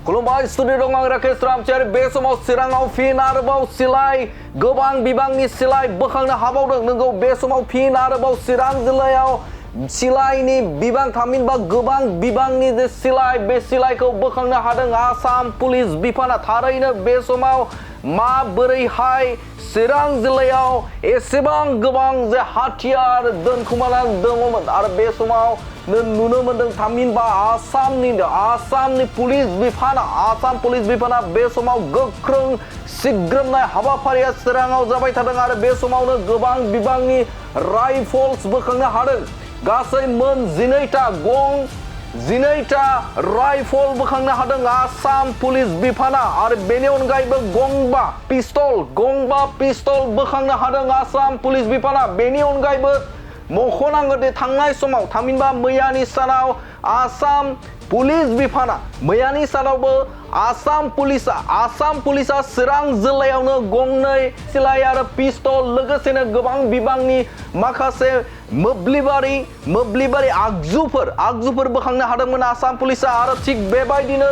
खुलुमबाय स्टुडिअ दं आं राकेश रामचारि बे समाव चिराङाव फिन आरोबाव सिलाइ गोबां बिबांनि सिलाइ बोखांनो हाबावदों नंगौ बे समाव फिन आरोबाव चिरां जिल्लायाव सिलाइनि बिबां थामहिनबा गोबां बिबांनि जे सिलाइ बे सिलाइखौ बोखांनो हादों आसाम पुलिस बिफाना थारैनो बे समाव माबोरैहाय चिरां जिल्लायाव एसेबां गोबां जे हाथियार दोनखुमानानै दङमोन आरो बे समाव नुनो मोनदों थामहिनबा आसामनि पुलिस बिफाना बे समाव गोख्रों सिग्रोमनाय हाबाफारिया चिराङाव जाबाय थादों आरो बे समावनो गोबां बिबांनि राइफल्स बोखांनो हादों गासै मोन 12टा राइफल बोखांनो हादों आसाम पुलिस बिफाना आरो बेनि अनगायैबो गंबा पिस्तल बोखांनो हादों आसाम पुलिस बिफाना बेनि अनगायैबो मख'नांगोन दि थांनाय समाव थामहिनबा मैयानि सानाव आसाम पुलिसा चिरां जिल्लायावनो गंनै सिलाइ आरो पिस्तल लोगोसेनो गोबां बिबांनि माखासे मोब्लिबारि आगजुफोर बोखांनो हादोंमोन आसाम पुलिसा आरो थिग बेबायदिनो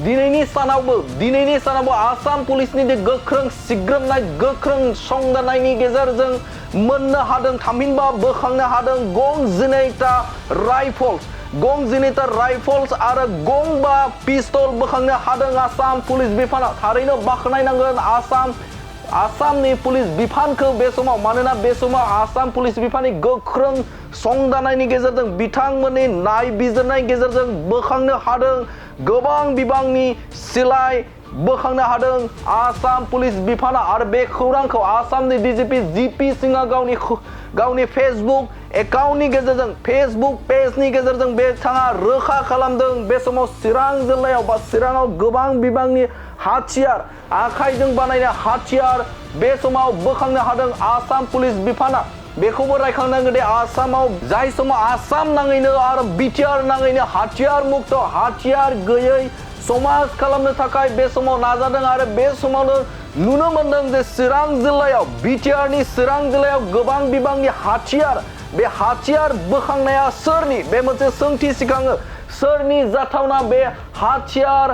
दिनैनि सानावबो आसाम पुलिसनि गोख्रों सिग्रोमनाय गोख्रों संदाननायनि गेजेरजों मोननो हादों थामहिनबा बोखांनो हादों गं 12टा राइफल्स आरो गंबा पिस्तल बोखांनो हादों आसाम पुलिस बिफाना थारैनो बाख्नायनांगोन आसामनि पुलिस बिफानखौ बे समाव मानोना बे समाव आसाम पुलिस बिफाननि गोख्रों संदाननायनि गेजेरजों बिथांमोननि नायबिजिरनायनि गेजेरजों बोखांनो हादों गोबां बिबांनि सिलाइ बोखांनो हादों आसाम पुलिस बिफाना आरो बे खौरांखौ आसामनि डीजीपी जीपी सिंहआ गावनि फेसबुक एकाउन्टनि गेजेरजों फेसबुक पेजनि गेजेरजों बिथाङा रोखा खालामदों बे समाव चिराङाव गोबां बिबांनि हाथियार आखाइजों बानायनाय हाथियार बे समाव बोखांनो हादों आसाम पुलिस बिफाना बेखौबो रायखांनांगोन दि जाय समाव आसाम नाङैनो आरो बिटिआर नाङैनो हाथियार मुक्त हाथियार गैयै समाज खालामनो थाखाय बे समाव नाजादों आरो बे समावनो नुनो मोनदों जे चिरां जिल्लायाव बिटिआरनि चिरां जिल्लायाव गोबां बिबांनि हाथियार बे हाथियार बोखांनाया सोरनि बे मोनसे सोंथि सिखाङो सोरनि जाथावना बे हाथियार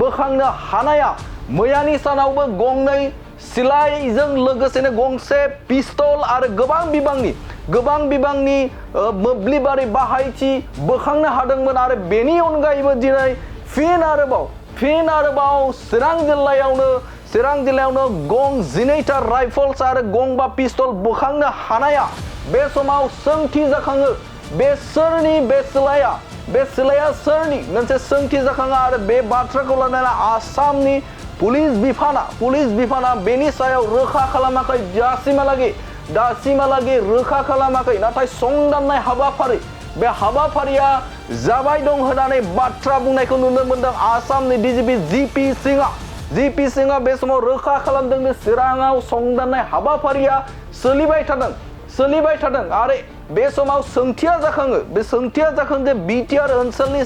बोखांनो हानाया मैयानि सानावबो गंनै सिलाइजों लोगोसेनो गंसे पिस्तल आरो गोबां बिबांनि मोब्लिबारि बाहायथि बोखांनो हादोंमोन आरो बेनि अनगायैबो दिनै फिन आरोबाव चिरां जिल्लायावनो गं 12टा राइफल्स आरो गंबा पिस्तल बोखांनो हानाया बे समाव सोंथि जाखाङो बे सिलाइया सोरनि मोनसे सोंथि जाखाङो आरो बे बाथ्राखौ लानानै आसामनि पुलिस बिफाना बेनि सायाव रोखा खालामाखै दासिमहालागै रोखा खालामाखै नाथाय संदाननाय हाबाफारि बे हाबाफारिया जाबाय दं होननानै बाथ्रा बुंनायखौ नुनो मोनदों आसामनि डीजीपी जीपी सिंहआ बे समाव रोखा खालामदों दि चिराङाव संदाननाय हाबाफारिया सोलिबाय थादों आरो बे समाव सोंथिया जाखाङो जे बिटिआर ओनसोलनि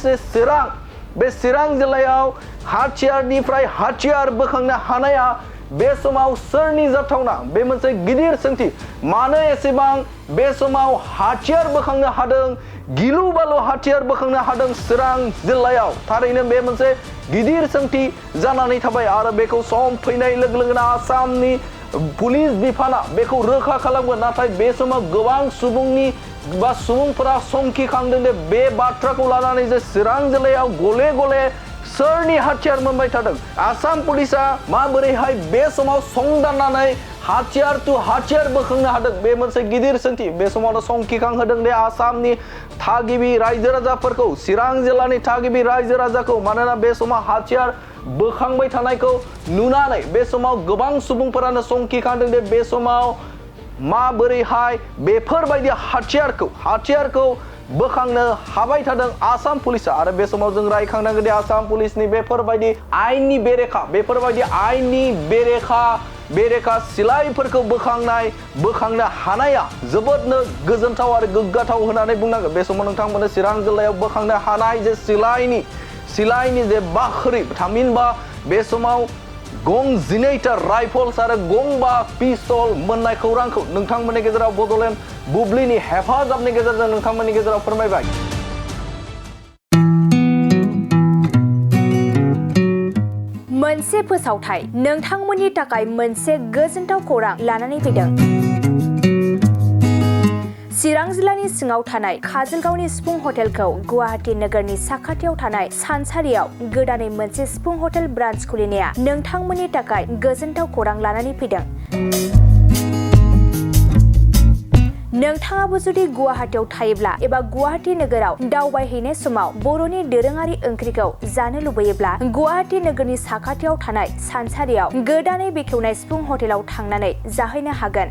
चिरां जिल्लायाव हाथियारनिफ्राय हाथियार बोखांनो हानाया बे समाव सोरनि जाथावना बे मोनसे गिदिर सोंथि मानो एसेबां बे समाव हाथियार बोखांनो हादों गिलु बालु हाथियार बोखांनो हादों चिरां जिल्लायाव थारैनो बे मोनसे गिदिर सोंथि जानानै थाबाय आरो बेखौ सम फैनाय लोगो लोगोनो आसामनि पुलिस बिफाना बेखौ रोखा खालामगोन नाथाय बे समाव गोबां सुबुंफोरा संखिखांदों दि बे बाथ्राखौ लानानै जे चिरां जिल्लायाव गले गले सोरनि हाथियार मोनबाय थादों आसाम पुलिसा माबोरैहाय बे समाव संदाननानै हाथियार बोखांनो हादों बे मोनसे गिदिर सोंथि बे समावनो संखिखांहोदों दे आसामनि थागिबि रायजो राजाफोरखौ चिरां जिल्लानि थागिबि रायजो राजाखौ मानोना बे समाव हाथियार बोखांबाय थानायखौ नुनानै बे समाव गोबां सुबुंफोरानो संखिखांदों दे बे समाव माबोरैहाय बेफोरबायदि हाथियारखौ बोखांनो हाबाय थादों आसाम पुलिसा आरो बे समाव जों रायखांनांगोन दि आसाम पुलिसनि बेफोरबायदि आयेननि बेरेखा सिलाइफोरखौ बोखांनो हानाया जोबोदनो गोजोनथाव आरो गोग्गाथाव होननानै बुंनांगोन बे समाव नोंथांमोननो चिरां जिल्लायाव बोखांनो हानाय जे सिलाइनि जे बाख्रि थामहिनबा बे समाव गं 12टा राइफल्स आरो गंबा पिस्तल मोननाय खौरांखौ नोंथांमोननि गेजेराव बड'लेण्ड बुब्लिनि हेफाजाबनि गेजेरजों नोंथांमोननि गेजेराव फोरमायबाय। मोनसे फोसावथाय नोंथांमोननि थाखाय मोनसे गोजोनथाव खौरां लानानै फैदों। चिरां जिल्लानि सिङाव थानाय काजलगावनि सिफुं हटेलखौ गुवाहाटी नोगोरनि साखाथियाव थानाय सानसारियाव गोदानै मोनसे सिफुं हटेल ब्रान्च खुलिनाया नोंथांमोननि थाखाय गोजोनथाव खौरां लानानै फैदों। नोंथाङाबो जुदि गुवाहाटीयाव थायोब्ला एबा गुवाहाटी नोगोराव दावबायहैनाय समाव बर'नि दोरोङारि ओंख्रिखौ जानो लुबैयोब्ला गुवाहाटी नोगोरनि साखाथियाव थानाय सानसारियाव गोदानै बेखेवनाय सिफुं हटेलाव थांनानै जाहैनो हागोन।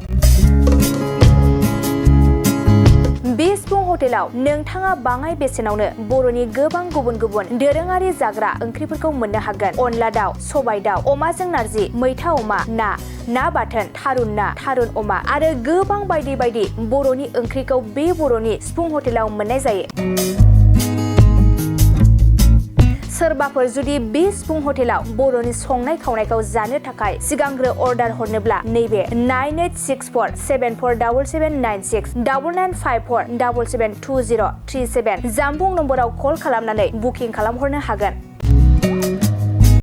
बे सिफुं हटेलाव नोंथाङा बाङाय बेसेनावनो बर'नि गोबां गुबुन गुबुन दोरोङारि जाग्रा ओंख्रिफोरखौ मोननो हागोन। अनला दाउ, सबाय दाउ, अमाजों नारजि, मैथा अमा, ना बाथोन, थारुन ना, थारुन अमा आरो गोबां बायदि बायदि बर'नि ओंख्रिखौ बे बर'नि सिफुं हटेलाव मोननाय जायो। सोरबाफोर जुदि बे सिफुं हटेलाव बर'नि संनाय खावनायखौ जानो थाखाय सिगांग्रो अर्डार हरनोब्ला नैबे 9864747796 9954772037 जानबुं नम्बराव कल खालामनानै बुकिं खालामहरनो हागोन।